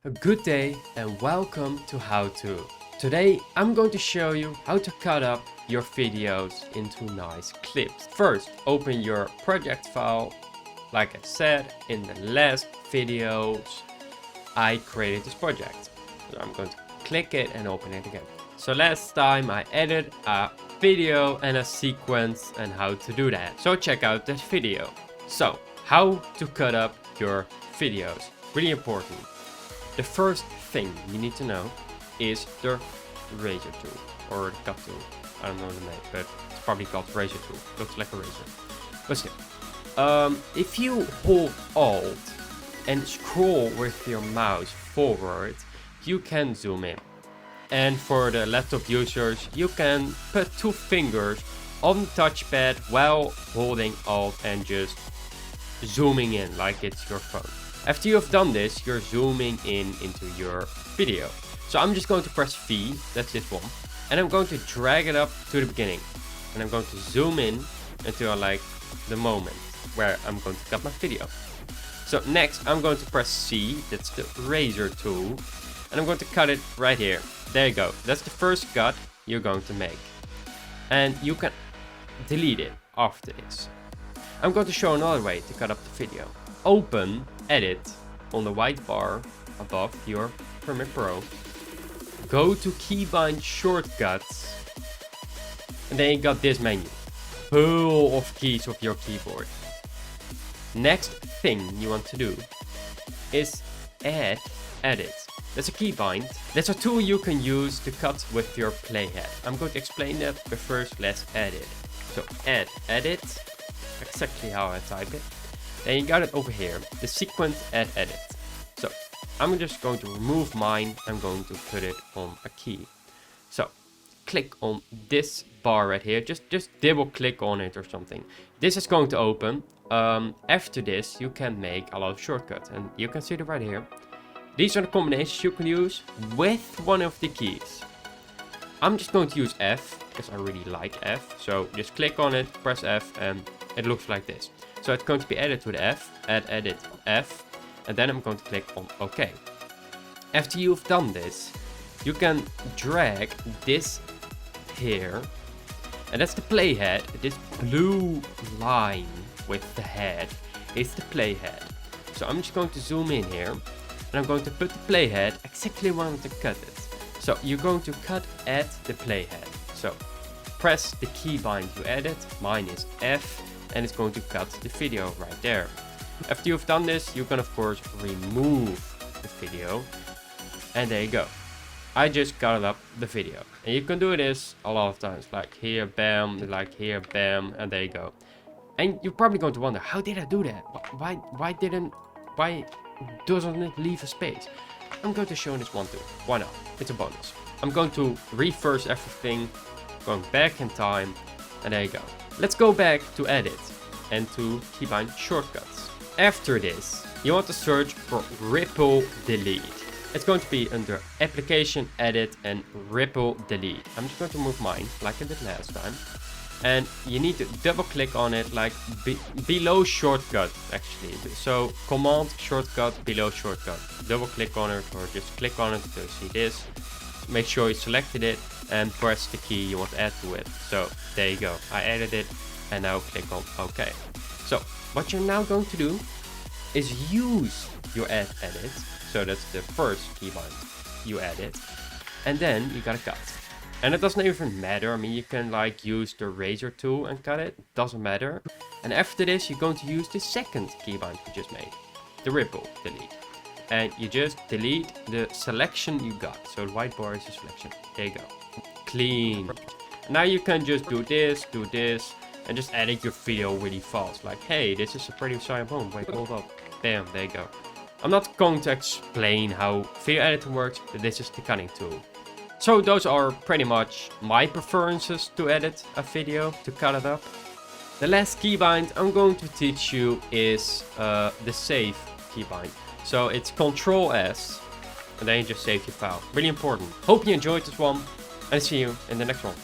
A good day and welcome to How To. Today I'm going to show you how to cut up your videos into nice clips. First, open your project file. Like I said in the last videos, I created this project. So I'm going to click it and open it again. So last time I added a video and a sequence and how to do that. So check out that video. So how to cut up your videos. Really important. The first thing you need to know is the razor tool or the cut tool. I don't know the name, but it's probably called razor tool. Looks like a razor. But still, if you hold Alt and scroll with your mouse forward, you can zoom in. And for the laptop users, you can put two fingers on the touchpad while holding Alt and just zooming in like it's your phone. After you have done this, you're zooming in into your video. So I'm just going to press V, that's this one, and I'm going to drag it up to the beginning. And I'm going to zoom in until I like the moment where I'm going to cut my video. So next I'm going to press C, that's the razor tool, and I'm going to cut it right here. There you go, that's the first cut you're going to make. And you can delete it after this. I'm going to show another way to cut up the video. Open Edit on the white bar above your Premiere Pro. Go to Keybind Shortcuts. And then you got this menu. Full of keys of your keyboard. Next thing you want to do is add Edit. That's a keybind. That's a tool you can use to cut with your Playhead. I'm going to explain that, but first let's add it. So add Edit. Exactly how I type it. Then you got it over here, the sequence add edit. So I'm just going to remove mine. I'm going to put it on a key. So click on this bar right here. Just double click on it or something. This is going to open. After this, you can make a lot of shortcuts, and you can see it right here. These are the combinations you can use with one of the keys. I'm just going to use F because I really like F. So just click on it, press F, and it looks like this. So it's going to be added to the F, add edit F, and then I'm going to click on OK. After you've done this, you can drag this here, and that's the playhead. This blue line with the head is the playhead. So I'm just going to zoom in here, and I'm going to put the playhead exactly where I want to cut it. So you're going to cut at the playhead. So press the keybind you added, mine is F, and it's going to cut the video right there. After you've done this, you can of course remove the video, and there you go. I just cut up the video, and you can do this a lot of times, like here, bam, like here, bam, and there you go. And you're probably going to wonder, how did I do that? Why doesn't it leave a space? I'm going to show this one too. Why not? It's a bonus. I'm going to reverse everything, going back in time, and there you go. Let's go back to Edit and to Keybind Shortcuts. After this, you want to search for Ripple Delete. It's going to be under Application, Edit, and Ripple Delete. I'm just going to move mine like I did last time. And you need to double click on it like below shortcut actually. So Command Shortcut below shortcut. Double click on it or just click on it to see this. Make sure you selected it and press the key you want to add to it. So there you go. I added it and now click on OK. So what you're now going to do is use your add edit. So that's the first keybind you added. And then you gotta cut. And it doesn't even matter. I mean, you can like use the razor tool and cut it. Doesn't matter. And after this, you're going to use the second keybind you just made, the ripple delete. And you just delete the selection you got. So the white bar is the selection. There you go. Clean. Now you can just do this, and just edit your video really fast. Like, hey, this is a pretty side bone. Wait, hold up. Bam, there you go. I'm not going to explain how video editing works, but this is the cutting tool. So those are pretty much my preferences to edit a video, to cut it up. The last keybind I'm going to teach you is the save keybind. So it's Ctrl S, and then you just save your file. Really important. Hope you enjoyed this one, and see you in the next one.